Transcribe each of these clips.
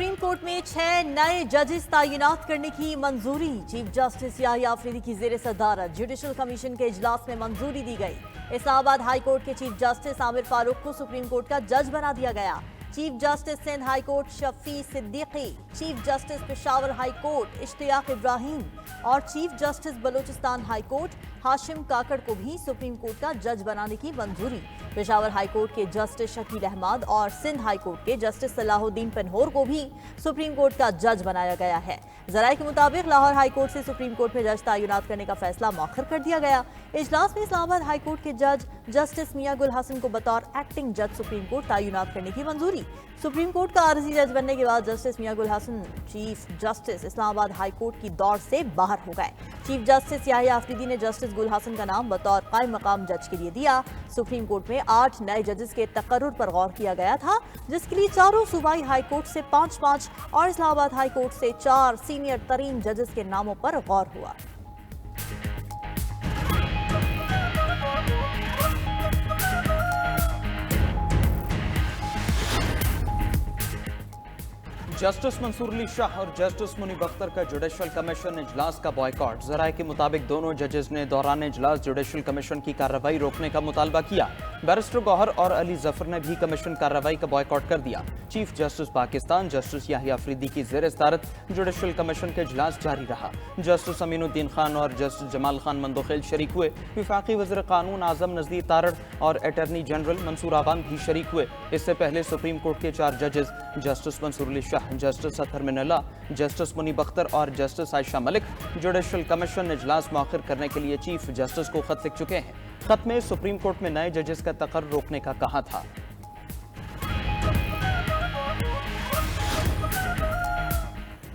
Supreme court में 6 नए जजेस तैनात करने की मंजूरी। चीफ जस्टिस याहिया अफरीदी की जेर सदारत जुडिशल कमीशन के इजलास में मंजूरी दी गई। इस्लामाबाद हाई कोर्ट के चीफ जस्टिस आमिर फारूक को सुप्रीम कोर्ट का जज बना दिया गया। Chief justice Sindh high court Shafi Siddiqui, chief justice Peshawar high court Ishtiaq Ibrahim और chief justice Balochistan high court Hashim Kakar को भी सुप्रीम कोर्ट का जज बनाने की मंजूरी। पेशावर हाई कोर्ट के जस्टिस शकील अहमद और सिंध हाई कोर्ट के जस्टिस सलाहुद्दीन पनहोर को भी सुप्रीम कोर्ट का जज बनाया गया है। जराये के मुताबिक लाहौर हाई कोर्ट से सुप्रीम कोर्ट में जज तैनात करने का फैसला मौखर कर दिया गया। इजलास में इस्लामाबाद हाई कोर्ट के जज जस्टिस मियां गुल हसन को बतौर एक्टिंग जज सुप्रीम कोर्ट तैनात करने की मंजूरी। सुप्रीम कोर्ट का आर्जी जज बनने के बाद justice Mian Gul Hasan chief justice Islamabad high court की दौड़ से बाहर हो गए। चीफ जस्टिस याहिया अफरीदी ने जस्टिस गुल हसन का नाम बतौर कायम मकाम जज के लिए दिया। सुप्रीम कोर्ट में 8 नए जजेस के तकर्रुर पर गौर किया गया था, जिसके लिए चारों सूबाई हाई कोर्ट से 5-5 और इस्लामाबाद हाई कोर्ट से 4 सीनियर तरीन जजेस के नामों पर गौर हुआ। जस्टिस मंसूर अली शाह और जस्टिस मुनीब अख्तर का जुडिशल कमीशन इजलास का बॉयकॉट। जराये के मुताबिक दोनों जजेस ने दौरान इजलास जुडिशल कमीशन की कार्रवाई रोकने का मुतालबा किया। बैरिस्टर गौहर और अली जफर ने भी कमीशन कार्रवाई का बॉयकॉट कर दिया। Chief justice Pakistan justice Yahya Afridi की जेर सदारत जुडिशल कमीशन का इजलास जारी रहा। जस्टिस अमीनुद्दीन खान और जस्टिस जमाल खान मंदोखेल शरीक हुए। विफाकी वज़ीर कानून आजम नज़ीर तारड़ और अटॉर्नी जनरल मंसूर आवान भी शरीक हुए। इससे पहले सुप्रीम कोर्ट के 4 जजेस justice Mansoor Ali Shah, justice Athar Minallah, justice Munib Akhtar और justice Ayesha Malik judicial commission इजलास मौखर करने के लिए चीफ जस्टिस को खत लिख चुके हैं। खत में सुप्रीम कोर्ट में नए जजेस का तकर्रुर रोकने का कहा था।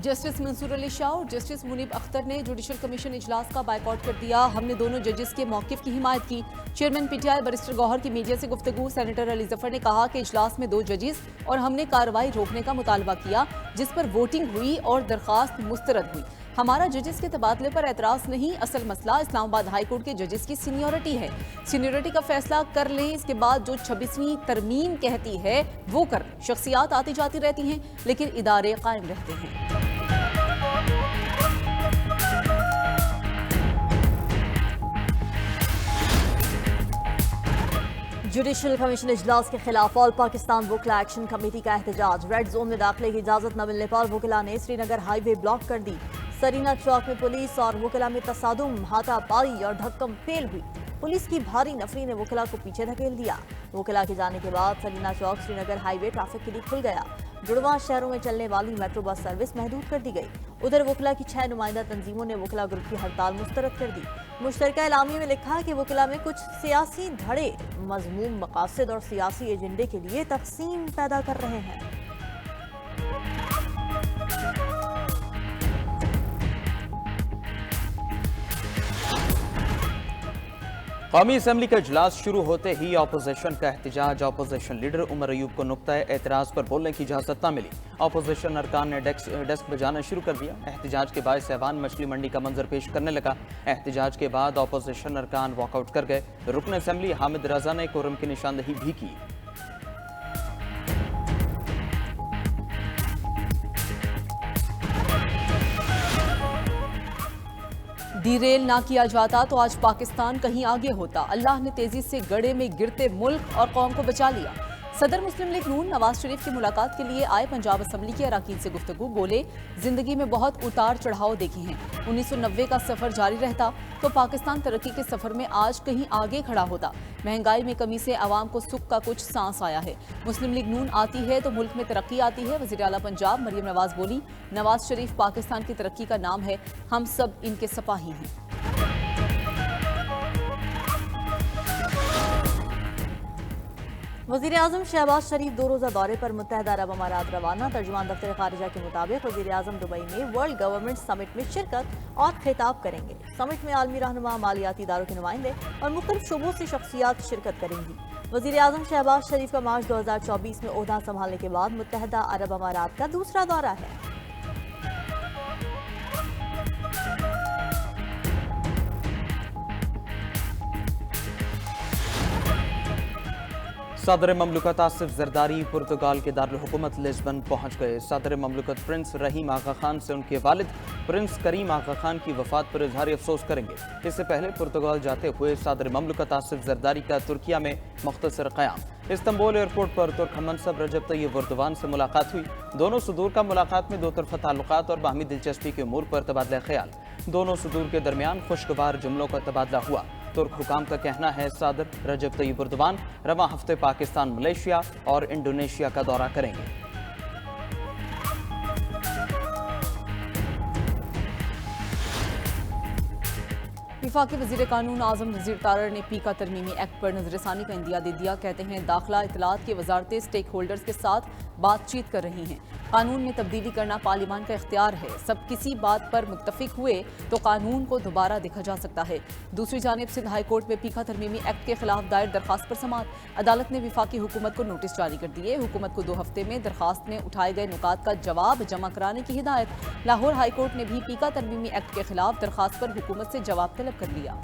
जस्टिस मंसूर अली शाह और जस्टिस मुनीब अख्तर ने जुडिशल कमीशन इजलास का बायकॉट कर दिया। हमने दोनों जजेस के मौकिफ की हिमायत की। चेयरमैन पीटीआई बैरिस्टर गौहर की मीडिया से गुफ्तगू। सेनेटर अली जफर ने कहा कि इजलास में 2 जजेस और हमने कार्रवाई रोकने का मुतालबा किया, जिस पर वोटिंग हुई और दरखास्त मुस्तरद हुई। हमारा जजेस के तबादले पर एतराज नहीं, असल मसला इस्लामाबाद हाई कोर्ट के जजेस की सीनियरिटी है। सीनियरिटी का फैसला कर लें, इसके बाद जो 26वीं तरमीम कहती है वो कर लें। शख्सियात आती जाती रहती हैं, लेकिन इदारे कायम रहते हैं। जुडिशल कमीशन इजलास के खिलाफ ऑल पाकिस्तान वकीला एक्शन कमेटी का एहतजाज। रेड जोन में दाखिले की इजाजत न मिलने पर वकीला ने श्रीनगर हाईवे ब्लॉक कर दी। सरीना चौक में पुलिस और वकीला में तसादुम, हाथापाई और धक्कम फेल हुई। पुलिस की भारी नफरी ने वकीला को पीछे धकेल दिया। वकीला के जाने के बाद सरीना चौक श्रीनगर हाईवे ट्रैफिक के लिए खुल गया। जुड़वा शहरों में चलने वाली मेट्रो बस सर्विस महदूद कर दी गई। उधर वकीला की 6 नुमाइंदा तंजीमों ने वकीला ग्रुप की हड़ताल मुस्तरद कर दी। मुश्तरका एलामिया में लिखा है कि वकीला में कुछ सियासी धड़े मजमूम मकासद और सियासी एजेंडे के लिए तकसीम पैदा कर रहे हैं। कौमी असम्बली का इजलास शुरू होते ही अपोजिशन का एहतजाज। अपोजिशन लीडर उमर अयूब को नुक्ता एतराज़ पर बोलने की इजाज़त न मिली। अपोजिशन अरकान ने डेस्क बजाना शुरू कर दिया। एहतजाज के बाद ऐवान मछली मंडी का मंजर पेश करने लगा। एहतजाज के बाद अपोजिशन अरकान वॉकआउट कर गए। रुकन असम्बली हामिद रजा ने कोरम की निशानदही भी की। डीरेल ना किया जाता तो आज पाकिस्तान कहीं आगे होता। अल्लाह ने तेजी से गड़े में गिरते मुल्क और कौम को बचा लिया। सदर मुस्लिम लीग नून नवाज शरीफ की मुलाकात के लिए आए पंजाब असम्बली के अरकान से गुफ्तगू। बोले, जिंदगी में बहुत उतार चढ़ाव देखे हैं। 1990 का सफर जारी रहता तो पाकिस्तान तरक्की के सफर में आज कहीं आगे खड़ा होता। महंगाई में कमी से आवाम को सुख का कुछ सांस आया है। मुस्लिम लीग नून आती है तो मुल्क में तरक्की आती है। वज़ीर आला पंजाब मरियम नवाज बोली, नवाज शरीफ पाकिस्तान की तरक्की का नाम है, हम सब इनके सपाही हैं। वज़ीर आज़म शहबाज शरीफ 2 रोज़ा दौरे पर मुत्तहदा अरब अमारात रवाना। तर्जुमान दफ्तर खारिजा के मुताबिक वज़ीर आज़म दुबई में वर्ल्ड गवर्नमेंट समिट में शिरकत और खिताब करेंगे। समिट में आलमी रहनुमा, मालियाती इदारों के नुमाइंदे और मुख्तलिफ शोबों से शख्सियात शिरकत करेंगी। वज़ीर आज़म शहबाज शरीफ का मार्च 2024 में ओहदा संभालने के बाद मुत्तहदा अरब अमारात का दूसरा दौरा है। सदर ममलकत आसिफ जरदारी पुर्तगाल के दारुल हुकूमत लिस्बन पहुंच गए। सदर ममलकत प्रिंस रहीम आगा खान से उनके वालिद प्रिंस करीम आगा खान की वफात पर इजहार अफसोस करेंगे। इससे पहले पुर्तगाल जाते हुए सदर ममलकत आसिफ जरदारी का तुर्किया में मुख्तसर क़याम। इस्तांबुल एयरपोर्ट पर तुर्क हमनसब रजब तैयब एर्दोगान से मुलाकात हुई। दोनों सदूर का मुलाकात में दो तरफा ताल्लुकात और बाहमी दिलचस्पी के उमूर पर तबादला ख्याल। दोनों सदूर के दरमियान खुशगवार जुमलों का तबादला हुआ। तुर्क हुकाम का कहना है सदर रजब तैयब एर्दोगान रवां हफ्ते पाकिस्तान, मलेशिया और इंडोनेशिया का दौरा करेंगे। विफाकी वज़ीर कानून आज़म नज़ीर तारड़ ने पीका तरमीमी एक्ट पर नजरसानी का इंदिया दे दिया। कहते हैं दाखिला इतलात की वजारतें स्टेक होल्डर्स के साथ बातचीत कर रही हैं। कानून में तब्दीली करना पार्लियामान का इख्तियार है। सब किसी बात पर मुत्तफिक हुए तो कानून को दोबारा देखा जा सकता है। दूसरी जानिब सिंध हाई कोर्ट में पीका तरमीमी एक्ट के खिलाफ दायर दरखास्त पर समाअत। अदालत ने विफाकी हुकूमत को नोटिस जारी कर दिए। हुकूमत को 2 हफ्ते में दरखास्त में उठाए गए नुकात का जवाब जमा कराने की हिदायत। लाहौर हाई कोर्ट ने भी पीका तरमीमी एक्ट के खिलाफ दरखास्त पर हुकूमत से जवाब तलब कर लिया।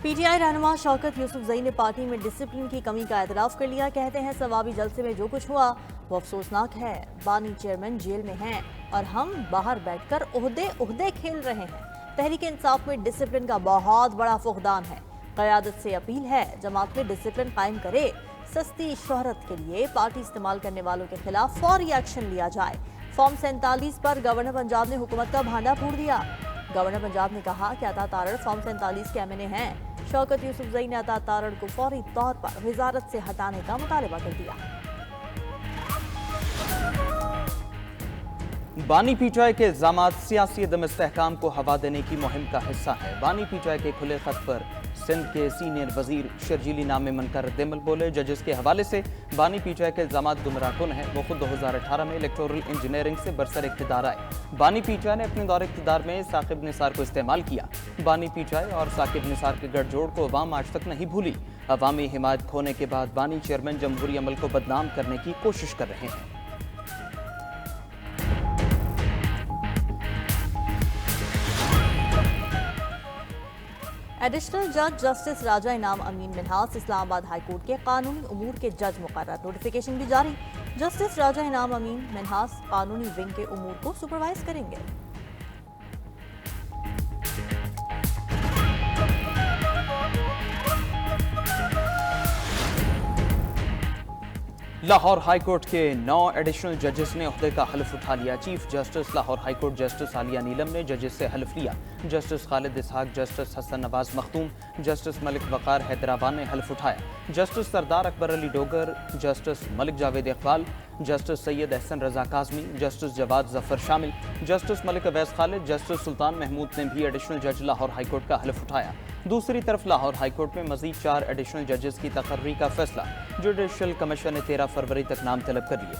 पीटीआई रहनुमा शौकत यूसुफजई ने पार्टी में डिसिप्लिन की कमी का एतराफ़ कर लिया। कहते हैं सवाबी जलसे में जो कुछ हुआ वो अफसोसनाक है। बानी चेयरमैन जेल में हैं और हम बाहर बैठकर ओहदे खेल रहे हैं। तहरीक इंसाफ में डिसिप्लिन का बहुत बड़ा फुकदान है। क़यादत से अपील है जमात में डिसिप्लिन कायम करे। सस्ती शोहरत के लिए पार्टी इस्तेमाल करने वालों के खिलाफ फौरी एक्शन लिया जाए। फॉर्म 47 पर गवर्नर पंजाब ने हुकूमत का भांडा फोड़ दिया। गवर्नर पंजाब ने कहा कि अता तारड़ फॉर्म 47 के एमएनए हैं। शौकत यूसुफजई ने अता तारड़ को फौरी तौर पर वजारत से हटाने का मुतालबा कर दिया। बानी पीटीआई के इल्जामात सियासी अदम इस्तेहकाम को हवा देने की मुहिम का हिस्सा है। बानी पीटीआई के खुले खत पर सिंध के सीनियर वजीर शर्जीली नामे मनकर रद्दमल बोले। जजेस के हवाले से बानी पीटीआई के इल्जामात गुमराहकुन हैं। वो खुद 2018 में इलेक्टोरल इंजीनियरिंग से बरसर इख्तिदार आए। बानी पीटीआई ने अपने दौरे इख्तिदार में साकिब निसार को इस्तेमाल किया। बानी पीटीआई और साकिब निसार के गठजोड़ को अवाम आज तक नहीं भूली। अवामी हिमायत खोने के बाद बानी चेयरमैन जमहूरी अमल को बदनाम करने की कोशिश कर रहे हैं। एडिशनल जज जस्टिस राजा इनाम अमीन मिन्हास इस्लामाबाद हाई कोर्ट के कानूनी उमूर के जज मुकर्रर। नोटिफिकेशन भी जारी। जस्टिस राजा इनाम अमीन मिन्हास कानूनी विंग के उमूर को सुपरवाइज करेंगे। लाहौर हाई कोर्ट के 9 एडिशनल जजेस ने ओहदे का हल्फ उठा लिया। Chief justice Lahore high court justice Aalia Neelum ने जजेस से हल्फ लिया। Justice Khalid Ishaq, justice Hasan Nawaz Makhdoom, justice Malik Waqar Hyderabad ने हल्फ उठाया। Justice Sardar Akbar Ali Dogar, justice Malik Javed Iqbal, justice Syed Ehsan Raza Kazmi, justice Jawad Zafar शामिल, जस्टिस मलिक अवैस खालिद, जस्टिस सुल्तान महमूद ने भी एडिशनल जज लाहौर हाई कोर्ट का हल्फ उठाया। दूसरी तरफ लाहौर हाई कोर्ट में मजीद 4 एडिशनल जजेस की तकर्री का फैसला। जुडिशल कमीशन ने 13 फरवरी तक नाम तलब कर लिए।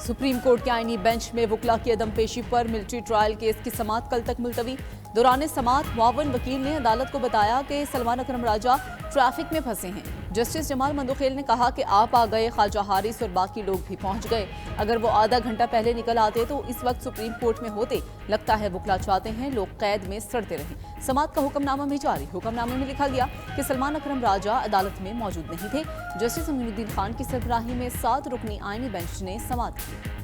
सुप्रीम कोर्ट के आईनी बेंच में वकला की अदम पेशी पर मिलिट्री ट्रायल केस की समाअत कल तक मुलतवी। दौरान समाअत मुआवन वकील ने अदालत को बताया कि सलमान अकरम राजा ट्रैफिक में फंसे हैं। जस्टिस जमाल मंदोखेल ने कहा कि आप आ गए, ख्वाजा हारिस और बाकी लोग भी पहुंच गए। अगर वो आधा घंटा पहले निकल आते तो इस वक्त सुप्रीम कोर्ट में होते। लगता है वकला चाहते हैं लोग कैद में सड़ते रहें। समाअत का हुक्मनामा भी जारी। हुक्मनामे में लिखा गया कि सलमान अकरम राजा अदालत में मौजूद नहीं थे। जस्टिस अमीनुद्दीन खान की सरबराही में 7 रुकनी आईनी बेंच ने समाअत की।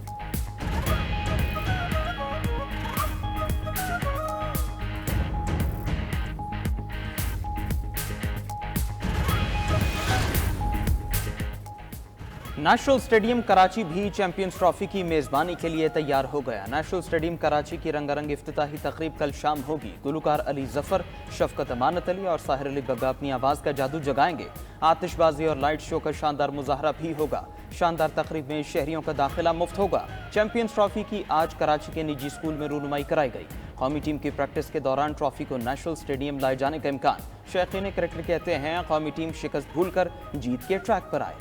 नेशनल स्टेडियम कराची भी चैंपियंस ट्रॉफी की मेजबानी के लिए तैयार हो गया। नेशनल स्टेडियम कराची की रंगारंग इफ्तिताही तकरीब कल शाम होगी। गुलकार अली जफर, शफकत अमानत अली और साहिर अली बग्गा अपनी आवाज का जादू जगाएंगे। आतिशबाजी और लाइट शो का शानदार मुजाहरा भी होगा। शानदार तकरीब में शहरियों का दाखिला मुफ्त होगा। चैंपियंस ट्रॉफी की आज कराची के निजी स्कूल में रूनुमाई कराई गई। कौमी टीम की प्रैक्टिस के दौरान ट्रॉफी को नेशनल स्टेडियम लाए जाने का इम्कान। शौकीन क्रिकेट कहते हैं कौमी टीम शिकस्त भूलकर जीत के ट्रैक पर आए।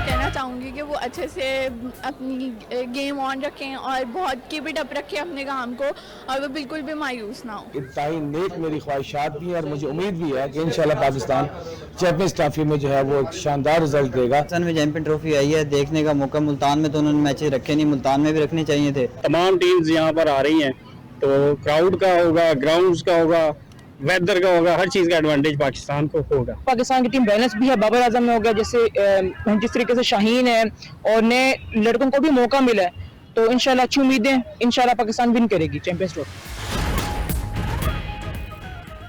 कहना चाहूँगी चाहूँगी कि वो अच्छे से अपनी गेम ऑन रखें और बहुत कीप इट अप रखें अपने काम को, और वो बिल्कुल भी मायूस ना हो। इंतहाई नेक मेरी ख्वाहिशात भी हैं और मुझे उम्मीद भी है कि इंशाल्लाह पाकिस्तान चैंपियंस ट्रॉफी में जो है वो एक शानदार रिजल्ट देगा। पाकिस्तान में चैंपियन ट्रॉफी आई है, देखने का मौका मुल्तान में तो उन्होंने मैचेस रखे नहीं, मुल्तान में भी रखने चाहिए थे। तमाम टीम्स यहाँ पर आ रही हैं तो क्राउड का होगा, ग्राउंड्स का होगा, वेदर का होगा, हर चीज़ का एडवांटेज पाकिस्तान को होगा। पाकिस्तान की टीम बैलेंस भी है, बाबर आजम में हो गया, जैसे जिस तरीके से शाहीन है और नए लड़कों को भी मौका मिला है, तो इंशाल्लाह अच्छी उम्मीदें, इंशाल्लाह पाकिस्तान विन करेगी चैंपियंस ट्रॉफी।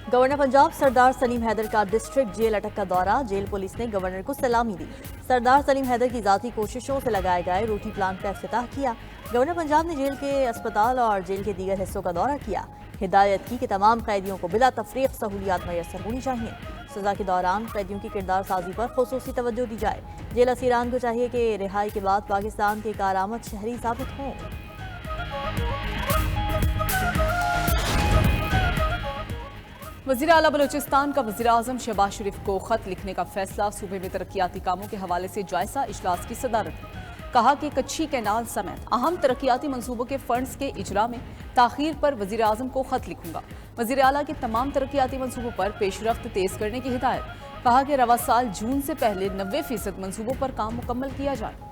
गवर्नर पंजाब सरदार सलीम हैदर का डिस्ट्रिक्ट जेल अटक का दौरा, जेल पुलिस ने गवर्नर को सलामी दी। सरदार सलीम हैदर की जाती कोशिशों से लगाए गए रोटी प्लांट का इफ्तिताह किया। गवर्नर पंजाब ने जेल के अस्पताल और जेल के दीगर हिस्सों का दौरा किया। हिदायत की कि तमाम कैदियों को बिला तफरीक सहूलियात मैसर होनी चाहिए। सजा के दौरान कैदियों की किरदार साजी पर खुसूसी तवज्जो दी जाए। जेल असीरान को चाहिए कि रिहाई के बाद पाकिस्तान के कारामद शहरी साबित हों। वज़ीर आला बलूचिस्तान का वज़ीर आज़म शहबाज शरीफ को खत लिखने का फैसला, सूबे में तरक्याती कामों के हवाले से जायजा इजलास की सदारत की। कहा कि कच्ची कैनाल समेत अहम तरक्याती मंसूबों के फंड्स के इजरा में ताखीर पर वज़ीर आज़म को खत लिखूंगा। वज़ीर आला के तमाम तरक्याती मंसूबों पर पेशरफ्त तेज करने की हिदायत। कहा कि रवा साल जून से पहले 90% मंसूबों पर काम मुकम्मल किया जाए।